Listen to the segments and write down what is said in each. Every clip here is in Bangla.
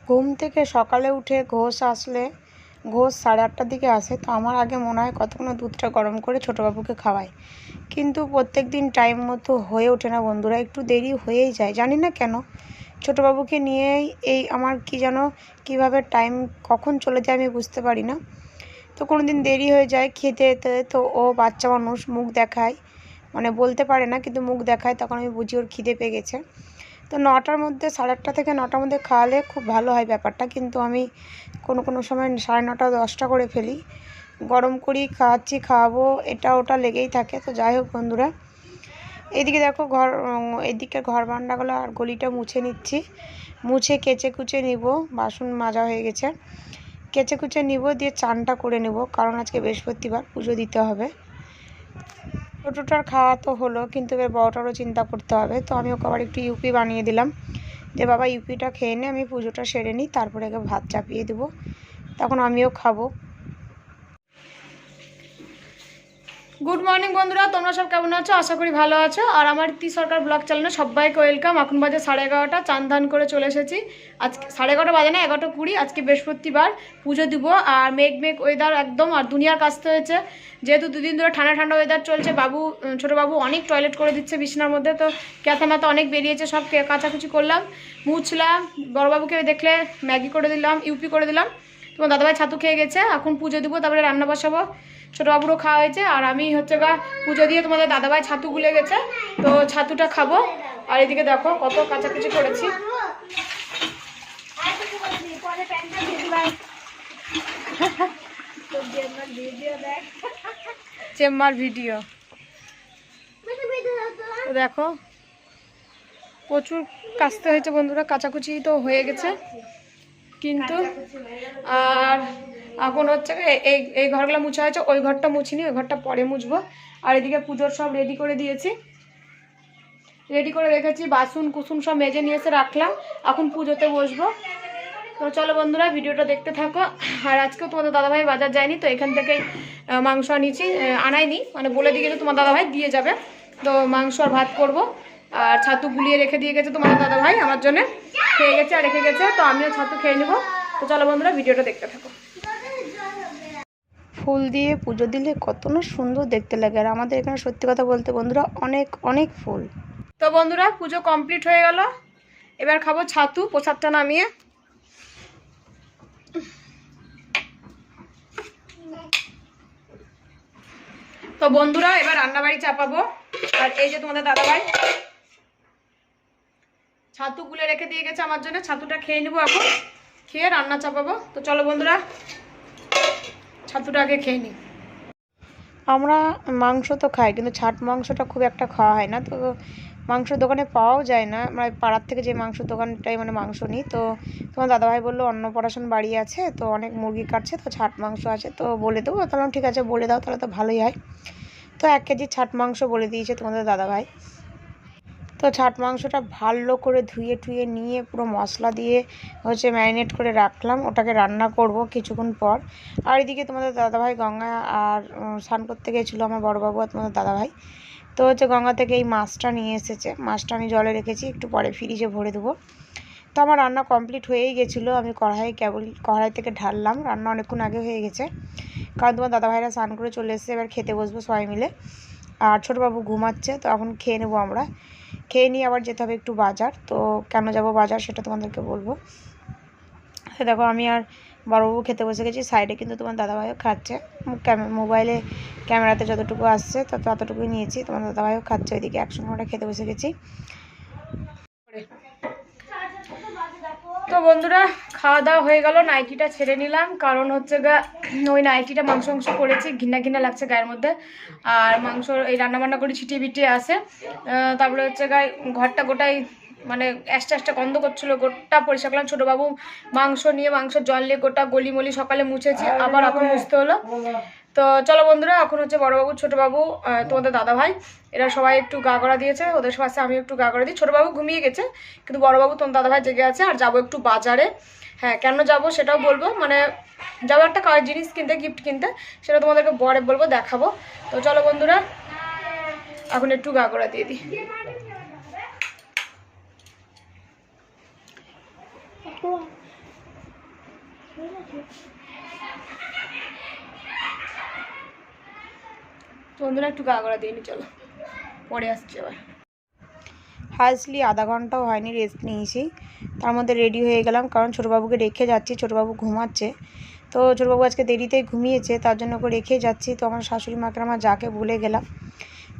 ঘুম থেকে সকালে উঠে ঘোষ আসলে, ঘোষ 8:30টার দিকে আসে, তো আমার আগে মনে হয় কতক্ষণ দুধটা গরম করে ছোটোবাবুকে খাওয়াই, কিন্তু প্রত্যেক দিন টাইম মতো হয়ে ওঠে না বন্ধুরা, একটু দেরি হয়েই যায়, জানি না কেন। ছোটোবাবুকে নিয়েই এই আমার কি যেন কীভাবে টাইম কখন চলে যায় আমি বুঝতে পারি না। তো কোনো দিন দেরি হয়ে যায় খেতে, তো ও বাচ্চা মানুষ মুখ দেখায়, মানে বলতে পারে না কিন্তু মুখ দেখায়, তখন আমি বুঝি ওর খিদে পেয়ে গেছে। তো 9টার মধ্যে, 8:30 থেকে 9টার মধ্যে খাওয়ালে খুব ভালো হয় ব্যাপারটা, কিন্তু আমি কোনো সময় 9:30 10টা করে ফেলি, গরম করি খাওয়াচ্ছি, খাওয়াবো, এটা ওটা লেগেই থাকে। তো যাই হোক বন্ধুরা, এদিকে দেখো এদিকে ঘর বারান্দাগুলো আর গলিটা মুছে নিচ্ছি, মুছে কেচে কুচে নিব, বাসন মাজা হয়ে গেছে, কেচে কুচে নিব, দিয়ে চানটা করে নেব, কারণ আজকে বৃহস্পতিবার, পুজো দিতে হবে। ছোটোটার খাওয়া তো হলো, কিন্তু এবার বড়টারও চিন্তা করতে হবে। তো আমি ওকে আবার একটু ইউপি বানিয়ে দিলাম, যে বাবা ইউপিটা খেয়ে নে, আমি পুজোটা সেরে নিই, তারপরে একে ভাত চাপিয়ে দেবো, তখন আমিও খাবো। গুড মর্নিং বন্ধুরা, তোমরা সব কেমন আছো? আশা করি ভালো আছো। আর আমার তি সরকার ব্লগ চ্যানেলে সবাইকে ওয়েলকাম। এখন বাজে 11:30, চান ধান করে চলে এসেছি। আজকে 11:30 বাজে না, 11:20, আজকে বৃহস্পতিবার, পুজো দিব। আর মেঘ ওয়েদার একদম, আর দুনিয়ার কাছতে হয়েছে, যেহেতু দুদিন ধরে ঠান্ডা ঠান্ডা ওয়েদার চলছে। ছোটো বাবু অনেক টয়লেট করে দিচ্ছে বিছানার মধ্যে, তো ক্যাথা ম্যাথা অনেক বেরিয়েছে, সব কাচাকুচি করলাম, মুছলাম। বড়োবাবুকে দেখলে ম্যাগি করে দিলাম, ইউপি করে দিলাম। তোমার দাদাভাই ছাতু খেয়ে গেছে, এখন পুজো দিব, তারপরে রান্না বসাবো। ছোটোবাবুরও খাওয়া হয়েছে, আর আমি হচ্ছে পুজো দিয়ে তোমাদের দাদাভাই ছাতু গুলে গেছে, তো ছাতুটা খাবো। আর এদিকে দেখো কত কাচাকুচি করেছি। চেম্বার ভিডিও দেখো, প্রচুর কাচতে হয়েছে বন্ধুরা, কাচাকুচি তো হয়ে গেছে, কিন্তু আর এখন হচ্ছে এই ঘরগুলো মুছা হয়েছে, ওই ঘরটা মুছিনি, ওই ঘরটা পরে মুছবো। আর এদিকে পুজোর সব রেডি করে দিয়েছি, রেডি করে রেখেছি, বাসন কুসুন সব মেজে নিয়ে এসে রাখলাম, এখন পুজোতে বসবো। তো চলো বন্ধুরা, ভিডিওটা দেখতে থাকো। আর আজকেও তোমাদের দাদাভাই বাজার যায়নি, তো এখান থেকেই মাংস আনিয়েছি, আনাইনি, মানে বলে দিয়ে গেছে তোমার দাদাভাই দিয়ে যাবে, তো মাংস আর ভাত করবো। আর ছাতু গুলিয়ে রেখে দিয়ে গেছে তোমাদের দাদাভাই আমার জন্য, খেয়ে গেছে আর রেখে গেছে, তো আমিও ছাতু খেয়ে নেবো। তো চলো বন্ধুরা, ভিডিওটা দেখতে থাকো। ফুল দিয়ে পুজো দিলে কত না সুন্দর দেখতে লাগে, আর আমাদের এখানে সত্যি কথা বলতে বন্ধুরা অনেক অনেক ফুল। তো বন্ধুরা, পুজো কমপ্লিট হয়ে গেল, এবার খাবো ছাতু, প্রসাদটা নামিয়ে। তো বন্ধুরা, এবার রান্নাবাড়ি চাপাবো। আর এই যে তোমাদের দাদাভাই ছাতু গুলে রেখে দিয়ে গেছে আমার জন্য, ছাতুটা খেয়ে নেবো এখন, খেয়ে রান্না চাপাবো। তো চলো বন্ধুরা, ছাতুটা আগে খেয়ে নিই। আমরা মাংস তো খাই, কিন্তু ছাট মাংসটা খুব একটা খাওয়া হয় না, তো মাংসের দোকানে পাওয়াও যায় না, মানে পাড়ার থেকে যে মাংসের দোকানটাই মানে মাংস নিই। তো তোমার দাদাভাই বললো অন্নপ্রাশন বাড়ি আছে, তো অনেক মুরগি কাটছে, তো ছাট মাংস আছে, তো বলে দেবো। তাহলে ঠিক আছে, বলে দাও, তাহলে তো ভালোই হয়। তো 1 কেজি ছাট মাংস বলে দিয়েছে তোমাদের দাদাভাই। তো ছাট মাংসটা ভালো করে ধুয়ে টুয়ে নিয়ে পুরো মশলা দিয়ে হচ্ছে ম্যারিনেট করে রাখলাম, ওটাকে রান্না করব কিছুক্ষণ পর। আর এদিকে তোমাদের দাদাভাই গঙ্গা আর স্নান করতে গিয়েছিলো আমার বড়োবাবু আর তোমাদের দাদাভাই, তো হচ্ছে গঙ্গা থেকে এই মাছটা নিয়ে এসেছে, মাছটা আমি জলে রেখেছি, একটু পরে ফ্রিজে ভরে দেবো। তো আমার রান্না কমপ্লিট হয়েই গেছিলো, আমি কড়াই থেকে ঢাললাম, রান্না অনেকক্ষণ আগে হয়ে গেছে, কারণ তোমার দাদাভাইরা স্নান করে চলে এসেছে, এবার খেতে বসবো সবাই মিলে। আর ছোটোবাবু ঘুমাচ্ছে, তো এখন খেয়ে নেবো আমরা, খেয়ে নিয়ে আবার যেতে হবে একটু বাজার। তো কেন যাব বাজার সেটা তোমাদেরকে বলবো। দেখো আমি আর বড়বাবু খেতে বসে গেছি, সাইডে কিন্তু তোমার দাদাভাইও খাচ্ছে, মোবাইলে ক্যামেরাতে যতটুকু আসছে ততটুকুই নিয়েছি, তোমার দাদাভাইও খাচ্ছে, ওইদিকে একসঙ্গে আমরা খেতে বসে গেছি। তো বন্ধুরা, খাওয়া দাওয়া হয়ে গেল, নাইটিটা ছেড়ে নিলাম, কারণ হচ্ছে ওই নাইটিটা মাংস করেছি, ঘিনা ঘিনা লাগছে গায়ের মধ্যে, আর মাংস এই রান্নাবান্না করে ছিটিয়ে বিটিয়ে আসে, তারপরে হচ্ছে ঘরটা গোটাই মানে একটা গন্ধ করছিল, গোটা পরিষ্কার করলাম। ছোটোবাবু মাংস নিয়ে মাংসের জল নিয়ে গোটা গলিমলি সকালে মুছেছি, আবার এখন মুছতে হলো। তো চলো বন্ধুরা, এখন হচ্ছে বড়োবাবু, ছোটোবাবু, তোমাদের দাদাভাই, এরা সবাই একটু গা গড়া দিয়েছে, ওদের পাশে আমি একটু গা গড়া দিই। ছোটোবাবু ঘুমিয়ে গেছে, কিন্তু বড়োবাবু তোমার দাদাভাই জেগে আছে। আর যাবো একটু বাজারে, হ্যাঁ কেন যাবো সেটাও বলবো, মানে যাবো একটা জিনিস কিনতে, গিফট কিনতে, সেটা তোমাদেরকে পরে বলবো, দেখাবো। তো চলো বন্ধুরা, এখন একটু গা গড়া দিয়ে দিই। বন্ধুরা একটু গা গড়া দিয়ে নি, চলো পরে আসছি আবার। হার্ডলি আধা ঘন্টাও হয়নি রেস্ট নিয়েছি, তার মধ্যে রেডি হয়ে গেলাম, কারণ ছোটোবাবুকে রেখে যাচ্ছি, ছোটোবাবু ঘুমাচ্ছে। তো ছোটোবাবু আজকে দেরিতেই ঘুমিয়েছে, তার জন্য ওকে রেখে যাচ্ছি। তো আমার শাশুড়ি মাকে আমার যাকে ভুলে গেলাম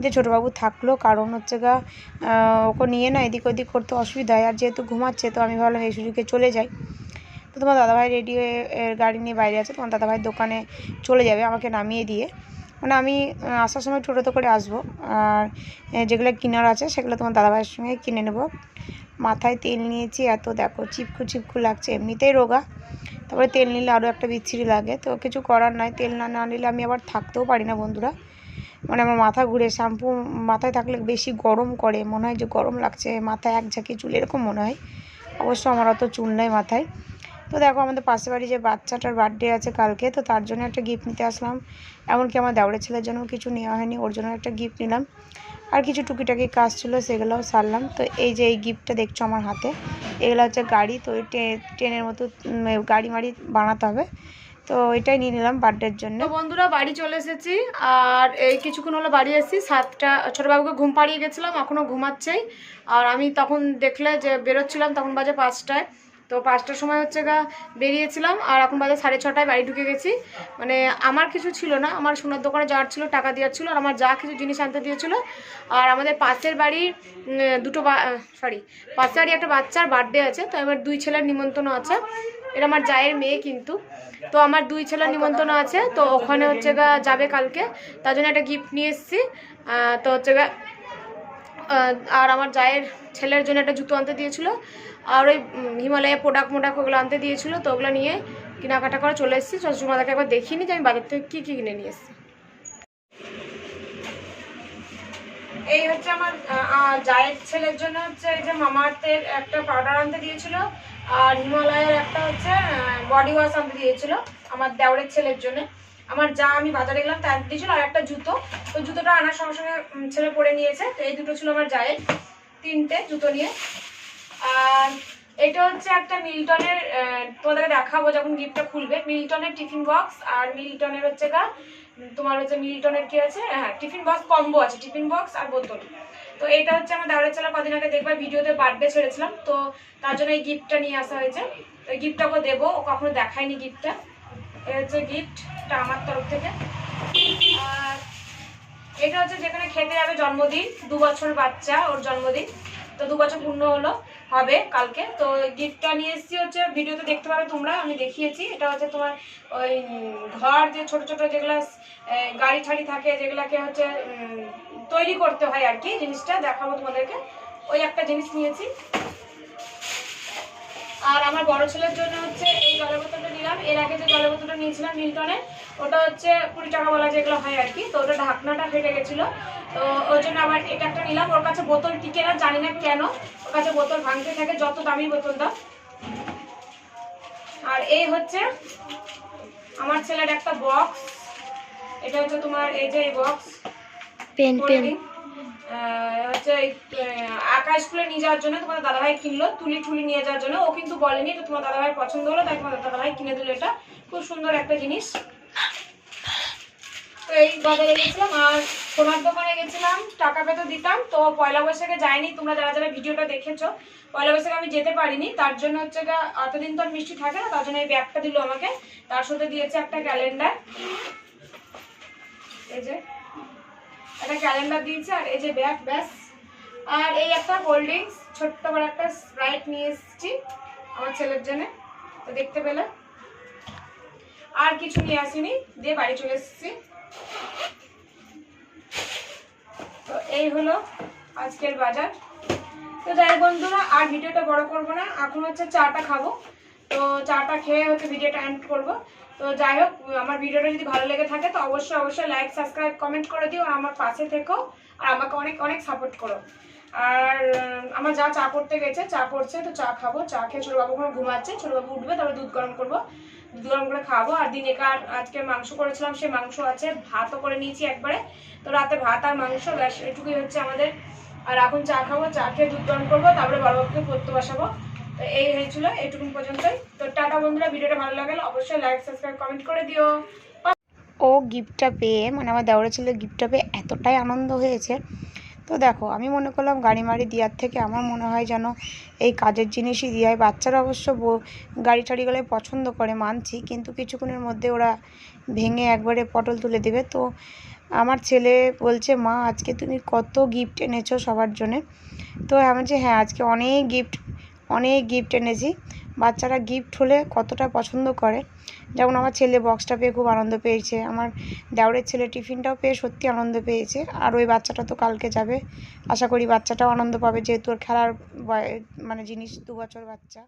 যে ছোটোবাবু থাকলো, কারণ হচ্ছে গা ওকে নিয়ে না এদিক ওদিক করতে অসুবিধা হয়, আর যেহেতু ঘুমাচ্ছে তো আমি ভাবলাম এই সুযোগে চলে যাই। তো তোমার দাদাভাই রেডি হয়ে গাড়ি নিয়ে বাইরে আছে, তোমার দাদাভাইয়ের দোকানে চলে যাবে আমাকে নামিয়ে দিয়ে। মানে আমি আসার সময় টোটোতে করে আসবো, আর যেগুলো কেনার আছে সেগুলো তোমার দাদাভাইয়ের সঙ্গে কিনে নেব। মাথায় তেল নিয়েছি, এত দেখো চিপকু চিপকু লাগছে, এমনিতেই রোগা, তারপরে তেল নিলে আরও একটা বিচ্ছিরি লাগে। তো কিছু করার নয়, তেল না নিলে আমি আবার থাকতেও পারি না বন্ধুরা। মানে আমার মাথা ঘুরে, শ্যাম্পু মাথায় থাকলে বেশি গরম করে, মনে হয় যে গরম লাগছে, মাথায় এক ঝাঁকি চুল এরকম মনে হয়। অবশ্য আমার অত চুল নেই মাথায়। তো দেখো আমাদের পাশের বাড়ি যে বাচ্চাটার বার্থডে আছে কালকে, তো তার জন্য একটা গিফট নিতে আসলাম। এমনকি আমার দেওরের ছেলের জন্য কিছু নেওয়া হয়নি, ওর জন্য একটা গিফট নিলাম। আর কিছু টুকিটাকি কাজ ছিল সেগুলোও সারলাম। তো এই যে এই গিফটটা দেখছো আমার হাতে, এগুলো হচ্ছে গাড়ি। তো ট্রেনের মতো গাড়ি মাড়ি বানাতে হবে, তো এটাই নিয়ে নিলাম বার্থডের জন্য। তো বন্ধুরা বাড়ি চলে এসেছি, আর এই কিছুক্ষণ হলো বাড়ি এসেছি। 7টা ছোটোবাবুকে ঘুম পাড়িয়ে গেছিলাম, এখনও ঘুমাচ্ছেই। আর আমি তখন দেখলে যে বেরোচ্ছিলাম, তখন বাজে 5টায়। তো 5টার সময় হচ্ছে গা বেরিয়েছিলাম, আর এখন বাজে 6:30টায় বাড়ি ঢুকে গেছি। মানে আমার কিছু ছিল না, আমার সোনার দোকানে যাওয়ার ছিল, টাকা দেওয়ার ছিল, আর আমার যা কিছু জিনিস আনতে দিয়েছিল। আর আমাদের পাশের বাড়ির পাশের বাড়ি একটা বাচ্চার বার্থডে আছে, তো এবার 2 ছেলের নিমন্ত্রণ আছে। এটা আমার জায়ের মেয়ে কিন্তু। তো আমার 2 ছেলের নিমন্ত্রণ আছে, তো ওখানে হচ্ছে গা যাবে কালকে, তার জন্য একটা গিফট নিয়ে এসেছি। তো হচ্ছে গা আর আমার জায়ের ছেলের জন্য একটা জুতো আনতে দিয়েছিল, আর ওই হিমালয়ের প্রোডাক্ট ওগুলো আনতে দিয়েছিল। তো ওগুলো নিয়ে কেনাকাটা করে চলে এসেছি। শ্বশুরমাদাকে একবার দেখিনি যে আমি বাজার থেকে কী কী কিনে নিয়ে এসেছি। এই হচ্ছে আমার জায়ের ছেলের জন্য হচ্ছে এই যে মামাআর্থের একটা পাউডার আনতে দিয়েছিল, আর হিমালয়ের একটা হচ্ছে বডি ওয়াশ আনতে দিয়েছিল আমার দেওরের ছেলের জন্য। আমার যা আমি বাজারে গেলাম তাই আনতে দিয়েছিল, আর একটা জুতো। তো জুতোটা আনার সঙ্গে সঙ্গে ছেলে পরে নিয়েছে। তো এই দুটো ছিল আমার জায়ের, 3টে জুতো নিয়ে। আর এটা হচ্ছে একটা মিল্টনের, তোমাদেরকে দেখাবো যখন গিফটটা খুলবে, মিল্টনের টিফিন বক্স। আর মিল্টনের হচ্ছে তোমার হচ্ছে মিল্টনের কি আছে, হ্যাঁ টিফিন বক্স কম্বো আছে, টিফিন বক্স আর বোতল। তো এটা হচ্ছে আমার দেওরের ছেলে কদিন আগে দেখবে ভিডিওতে বার্থডে ছেড়েছিলাম, তো তার জন্য এই গিফটটা নিয়ে আসা হয়েছে। তো এই গিফটটা ওকে দেবো, ও কখনো দেখায়নি গিফটটা। এই হচ্ছে গিফটটা আমার তরফ থেকে। আর এটা হচ্ছে যেখানে খেতে যাবে জন্মদিন, 2 বছর বাচ্চা, ওর জন্মদিন। তো 2 বছর পূর্ণ হবে কালকে। তো গিফটটা নিয়ে এসেছি হচ্ছে, ভিডিওতে দেখতে পাবে তোমরা, আমি দেখিয়েছি। এটা হচ্ছে তোমার ওই ঘর যে ছোট ছোট যেগুলো গাড়ি ঠাড়ি থাকে, যেগুলাকে হচ্ছে তৈরি করতে হয় আর কি, জিনিসটা দেখাবো তোমাদেরকে। ওই একটা জিনিস নিয়েছি। আর আমার বড় ছেলের জন্য হচ্ছে এই জলের বোতলটা নিলাম। এর আগে যে জলের বোতলটা নিয়েছিলাম মিল্টনের, ওটা হচ্ছে 20 টাকা বলা যেগুলো হয় আর কি, তো ওটা ঢাকনাটা ফেটে গেছিলো, তো ওর জন্য আবার এটা একটা নিলাম। ওর কাছে বোতল টিকে না, জানি না কেন, ওর কাছে বোতল ভাঙতে থাকে যত দামি বোতল দাও। আর এই হচ্ছে আমার ছেলের একটা বক্স, এটা হচ্ছে তোমার এই যে বক্স পেন হচ্ছে আঁকা স্কুলে নিয়ে যাওয়ার জন্য তোমার দাদাভাই কিনলো, তুলি নিয়ে যাওয়ার জন্য। ও কিন্তু বলেনি, তো তোমার দাদাভাইয়ের পছন্দ হলো, তাই তোমার দাদাভাই কিনে দিল। এটা খুব সুন্দর একটা জিনিস। তো এই বাজারে গেছিলাম, আর সোনার দোকানে গেছিলাম, টাকা পেতে দিতাম। তো পয়লা বৈশাখে যাইনি, তোমরা যারা যারা ভিডিওটা দেখেছো, পয়লা বৈশাখে আমি যেতে পারিনি, তার জন্য হচ্ছে এতদিন তো মিষ্টি থাকে না, তার জন্য এই ব্যাগটা দিল আমাকে। তার সাথে দিয়েছে একটা ক্যালেন্ডার, এই যে একটা ক্যালেন্ডার দিয়েছে, আর এই যে ব্যাগ, ব্যাস। আর এই একটা কোল্ড ড্রিঙ্কস, ছোট্ট বড় একটা স্প্রাইট নিয়ে এসেছি আমার ছেলের জন্য, তো দেখতে পেলে। আর কিছু নিয়ে আসিনি, দিয়ে বাড়ি চলে এসেছি। তো এই হলো আজকের বাজার। তো যাই বন্ধুরা, আর ভিডিওটা বড় করবো না, এখন হচ্ছে চাটা খাবো। তো চাটা খেয়ে হচ্ছে ভিডিওটা এন্ড করবো। তো যাই হোক, আমার ভিডিওটা যদি ভালো লেগে থাকে তো অবশ্যই লাইক, সাবস্ক্রাইব, কমেন্ট করে দিও, আর আমার পাশে থেকো, আর আমাকে অনেক অনেক সাপোর্ট করো। আর আমার যা চা করতে গেছে, চা করছে, তো চা খাবো। চা খেয়ে ছোটবাবু ওখানে ঘুমাচ্ছে, ছোটবাবু উঠবে, তারপরে দুধ গরম করবো, দুধ গরম করে খাবো। আর দিনেকার আজকে মাংস করেছিলাম, সে মাংস আছে, ভাতও করে নিয়েছি একবারে। তো রাতে ভাত আর মাংস, ব্যাস এটুকুই হচ্ছে আমাদের। আর এখন চা খাবো, চা খেয়ে দুধ গরম করবো, তারপরে বড়বাবুকে পড়তে বসাবো। তো এই হয়েছিল এইটুকুন পর্যন্তই। তো টাটা বন্ধুরা, ভিডিওটা ভালো লাগলে অবশ্যই লাইক সাবস্ক্রাইব কমেন্ট করে দিও। ও গিফটটা পেয়ে মানে আমার দেওরের ছেলে গিফটটা পেয়ে এতটাই আনন্দ হয়েছে। তো দেখো আমি মনে করলাম গাড়ি মাড়ি দেওয়ার থেকে আমার মনে হয় যেন এই কাজের জিনিসই দেওয়া হয়। বাচ্চারা অবশ্য গাড়ি টাড়িগুলো পছন্দ করে মানছি, কিন্তু কিছুক্ষণের মধ্যে ওরা ভেঙে একবারে পটল তুলে দেবে। তো আমার ছেলে বলছে, মা আজকে তুমি কত গিফট এনেছো সবার জন্যে। তো আমি যে হ্যাঁ আজকে অনেক গিফট এনেছি। বাচ্চারা গিফট হলে কতটা পছন্দ করে। যেমন আমার ছেলে বক্সটা পেয়ে খুব আনন্দ পেয়েছে, আমার দেওরের ছেলে টিফিনটাও পেয়ে সত্যি আনন্দ পেয়েছে। আর ওই বাচ্চাটা তো কালকে যাবে, আশা করি বাচ্চাটাও আনন্দ পাবে, যেহেতু ওর খেলার মানে জিনিস, 2 বছর বাচ্চা।